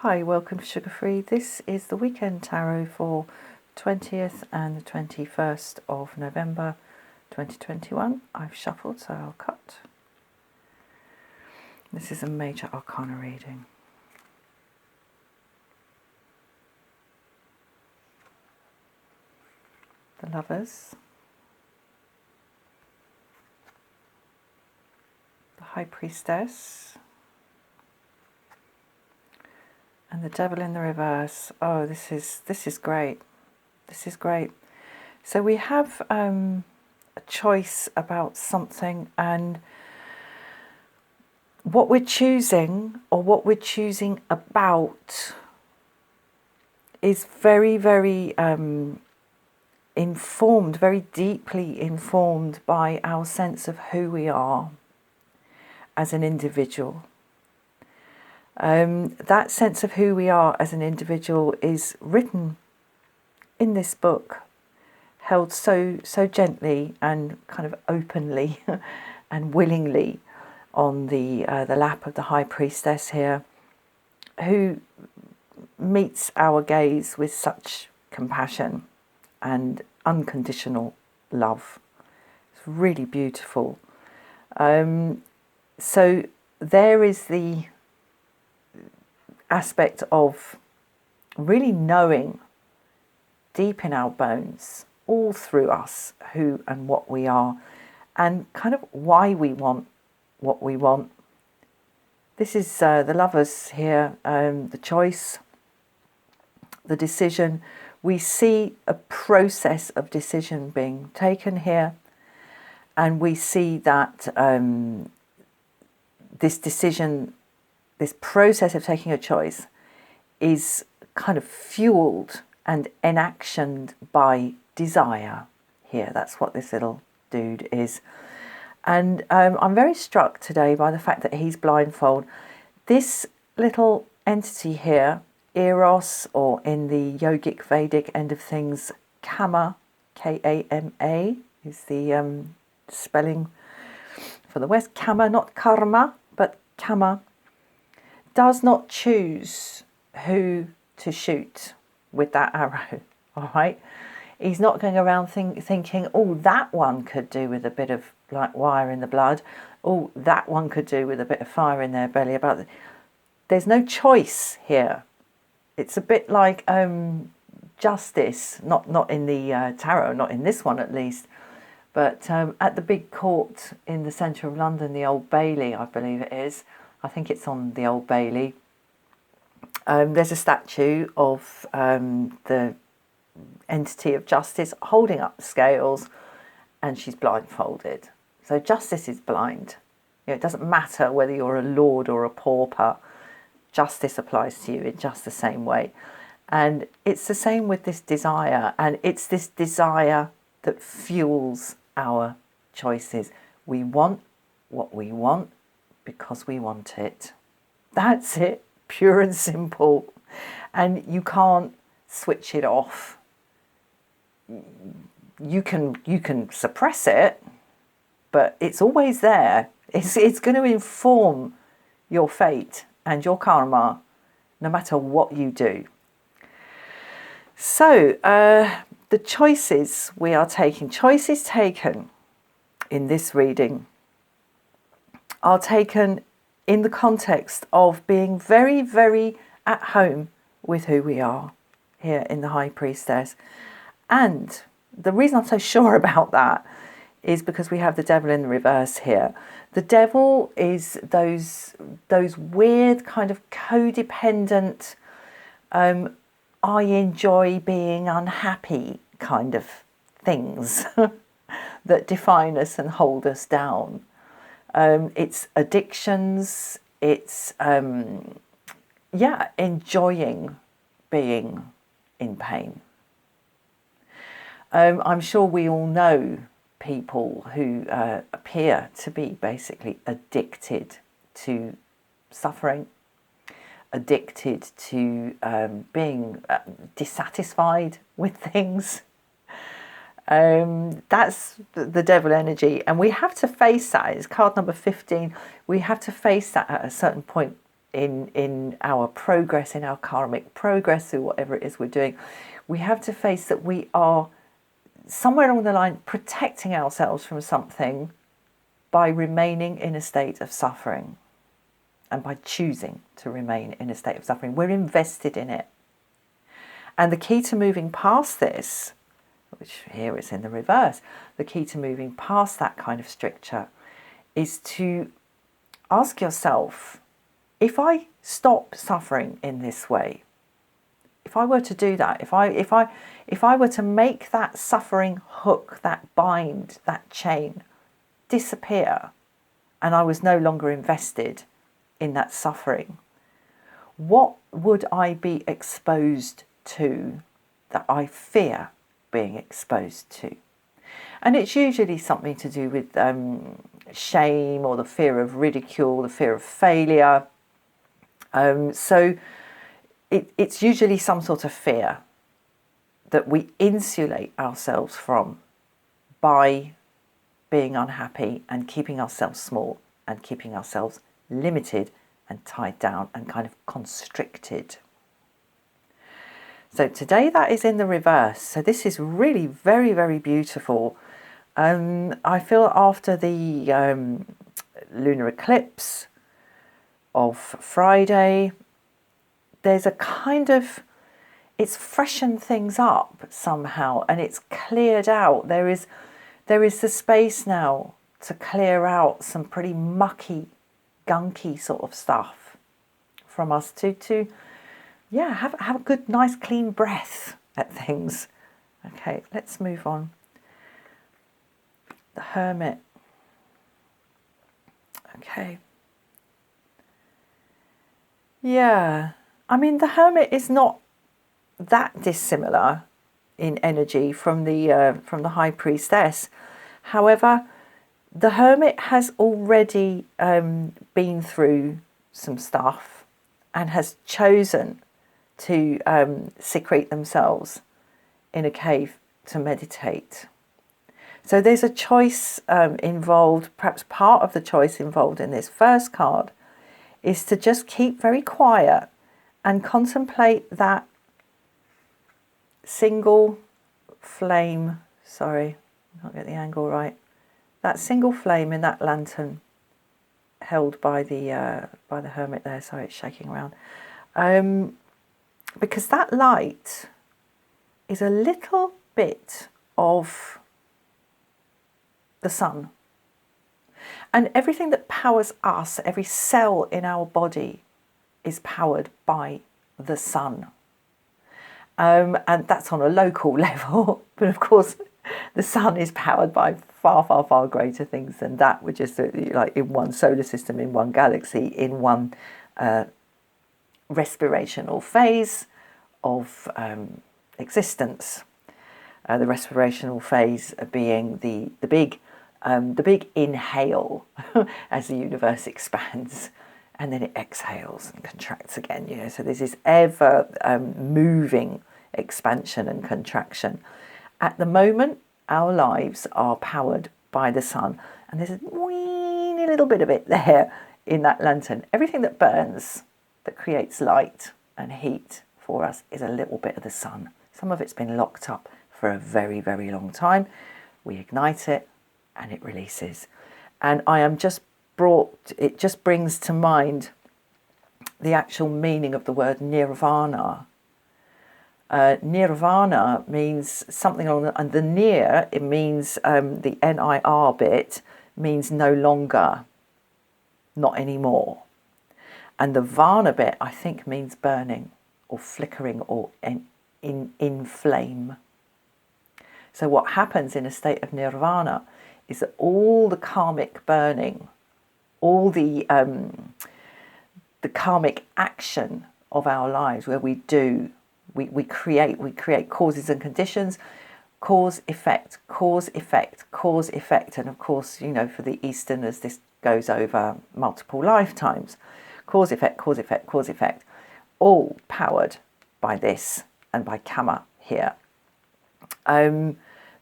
Hi, welcome to Sugar Free. This is the weekend tarot for 20th and the 21st of November 2021. I've shuffled, so I'll cut. This is a major arcana reading. The Lovers, the High Priestess, and the Devil in the reverse. Oh, this is great. This is great. So we have a choice about something, and what we're choosing, or what we're choosing about, is very, very informed, very deeply informed by our sense of who we are as an individual. That sense of who we are as an individual is written in this book, held so gently and kind of openly and willingly on the lap of the High Priestess here, who meets our gaze with such compassion and unconditional love. It's really beautiful. So there is the aspect of really knowing deep in our bones, all through us, who and what we are, and kind of why we want what we want. This is the Lovers here, the choice, the decision. We see a process of decision being taken here, and we see that this decision, this process of taking a choice, is kind of fueled and enactioned by desire here. That's what this little dude is. And I'm very struck today by the fact that he's blindfold. This little entity here, Eros, or in the yogic Vedic end of things, Kama, K-A-M-A, is the spelling for the West. Kama, not karma, but Kama, does not choose who to shoot with that arrow, all right? He's not going around thinking, oh, that one could do with a bit of like wire in the blood. Oh, that one could do with a bit of fire in their belly. There's no choice here. It's a bit like justice, not in the tarot, not in this one at least, but at the big court in the centre of London, the Old Bailey, I believe it is. I think it's on the Old Bailey. There's a statue of the entity of justice holding up the scales, and she's blindfolded. So justice is blind. You know, it doesn't matter whether you're a lord or a pauper. Justice applies to you in just the same way. And it's the same with this desire, and it's this desire that fuels our choices. We want what we want because we want it. That's it, pure and simple. And you can't switch it off. You can suppress it, but it's always there. It's going to inform your fate and your karma, no matter what you do. So the choices we are taking, choices taken in this reading, are taken in the context of being very, very at home with who we are here in the High Priestess. And the reason I'm so sure about that is because we have the Devil in the reverse here. The Devil is those weird kind of codependent, I enjoy being unhappy kind of things that define us and hold us down. It's addictions, it's enjoying being in pain. I'm sure we all know people who appear to be basically addicted to suffering, addicted to being dissatisfied with things. That's the devil energy, and we have to face that. It's card number 15. We have to face that at a certain point in our progress, in our karmic progress, or whatever it is we're doing, we have to face that we are somewhere along the line protecting ourselves from something by remaining in a state of suffering, and by choosing to remain in a state of suffering. We're invested in it. And the key to moving past this, which here is in the reverse, the key to moving past that kind of stricture is to ask yourself, if I stop suffering in this way, if I were to do that, if I were to make that suffering hook, that bind, that chain disappear, and I was no longer invested in that suffering, what would I be exposed to that I fear being exposed to? And it's usually something to do with shame, or the fear of ridicule, the fear of failure. So it's usually some sort of fear that we insulate ourselves from by being unhappy and keeping ourselves small and keeping ourselves limited and tied down and kind of constricted. So today that is in the reverse. So this is really very, very beautiful. I feel after the lunar eclipse of Friday, there's a kind of, it's freshened things up somehow, and it's cleared out. There is the space now to clear out some pretty mucky, gunky sort of stuff from us to have a good, nice, clean breath at things. Okay, let's move on. The Hermit. Okay. Yeah, I mean, the Hermit is not that dissimilar in energy from the High Priestess. However, the Hermit has already been through some stuff and has chosen to secrete themselves in a cave to meditate. So there's a choice involved. Perhaps part of the choice involved in this first card is to just keep very quiet and contemplate that single flame. Sorry, I can't get the angle right. That single flame in that lantern held by the Hermit there. Sorry, it's shaking around. Because that light is a little bit of the sun. And everything that powers us, every cell in our body, is powered by the sun. And that's on a local level. But of course, the sun is powered by far, far, far greater things than that. We're just like in one solar system, in one galaxy, in one respirational phase of existence. The respirational phase being the big inhale as the universe expands, and then it exhales and contracts again. You know, so there's this ever moving expansion and contraction. At the moment, our lives are powered by the sun, and there's a weeny little bit of it there in that lantern. Everything that burns, that creates light and heat for us, is a little bit of the sun. Some of it's been locked up for a very, very long time. We ignite it and it releases. And it just brings to mind the actual meaning of the word nirvana. Nirvana means something along and the near, it means the NIR bit means no longer, not anymore. And the vana bit, I think, means burning or flickering or in flame. So what happens in a state of nirvana is that all the karmic burning, all the karmic action of our lives, where we create causes and conditions, cause, effect, and of course, you know, for the Easterners, this goes over multiple lifetimes. Cause, effect, all powered by this and by Kama here.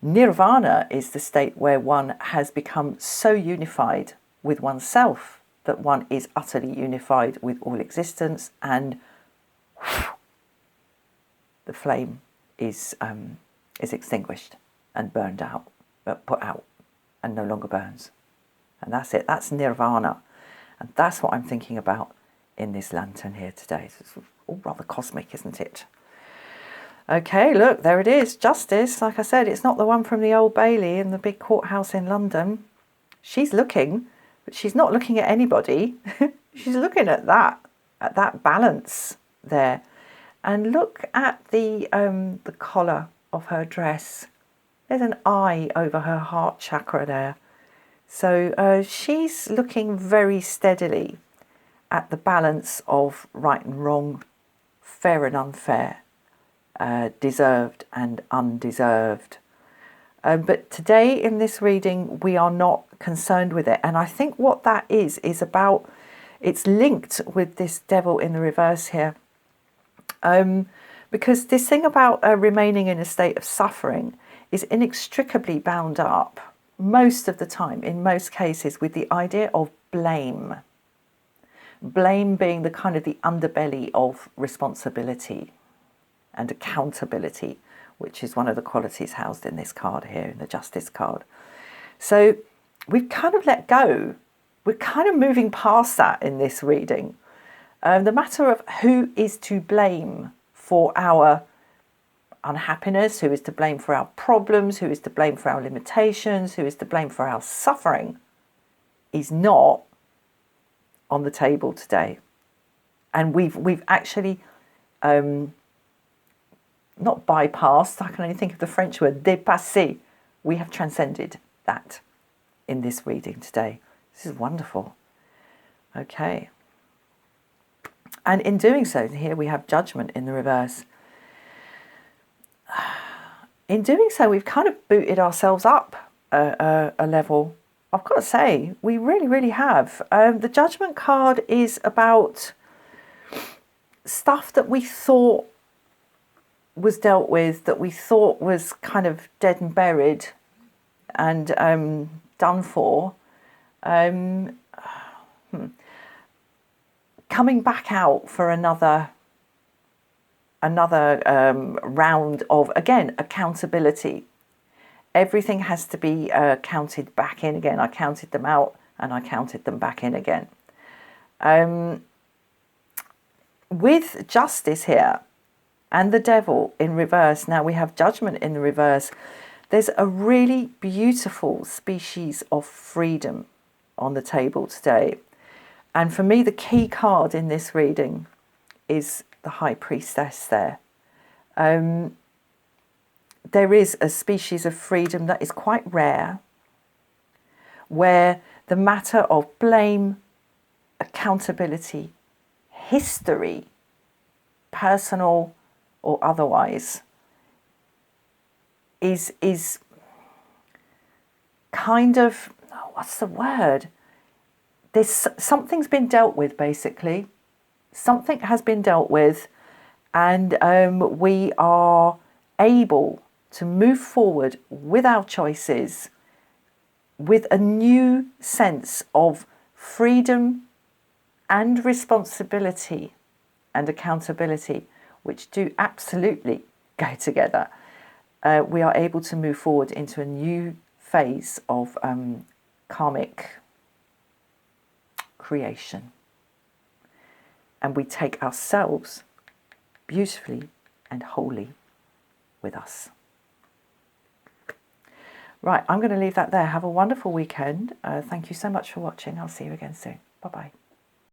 Nirvana is the state where one has become so unified with oneself that one is utterly unified with all existence, and the flame is extinguished and burned out, put out, and no longer burns. And that's it. That's nirvana. And that's what I'm thinking about in this lantern here today. So it's all rather cosmic, isn't it? Okay, look, there it is. Justice. Like I said, it's not the one from the Old Bailey in the big courthouse in London. She's looking, but she's not looking at anybody. She's looking at that balance there. And look at the collar of her dress. There's an eye over her heart chakra there. So she's looking very steadily at the balance of right and wrong, fair and unfair, deserved and undeserved. But today in this reading, we are not concerned with it. And I think what that is about, it's linked with this devil in the reverse here. Because this thing about remaining in a state of suffering is inextricably bound up, most of the time, in most cases, with the idea of blame. Blame being the kind of the underbelly of responsibility and accountability, which is one of the qualities housed in this card here, in the Justice card. So we've kind of let go. We're kind of moving past that in this reading. The matter of who is to blame for our unhappiness, who is to blame for our problems, who is to blame for our limitations, who is to blame for our suffering, is not on the table today. And we've actually not bypassed, I can only think of the French word, dépassé. We have transcended that in this reading today. This is wonderful. Okay. And in doing so, here we have judgment in the reverse. In doing so, we've kind of booted ourselves up a level. I've got to say, we really, really have. The judgment card is about stuff that we thought was dealt with, that we thought was kind of dead and buried and done for. Coming back out for another round of, again, accountability. Everything has to be counted back in again. I counted them out and I counted them back in again. With justice here and the devil in reverse, now we have judgment in the reverse. There's a really beautiful species of freedom on the table today. And for me, the key card in this reading is the High Priestess there. There is a species of freedom that is quite rare, where the matter of blame, accountability, history, personal or otherwise, is kind of, what's the word? Something's been dealt with, basically. Something has been dealt with, and we are able to move forward with our choices with a new sense of freedom and responsibility and accountability, which do absolutely go together. We are able to move forward into a new phase of karmic creation. And we take ourselves beautifully and wholly with us. Right, I'm going to leave that there. Have a wonderful weekend. Thank you so much for watching. I'll see you again soon. Bye-bye.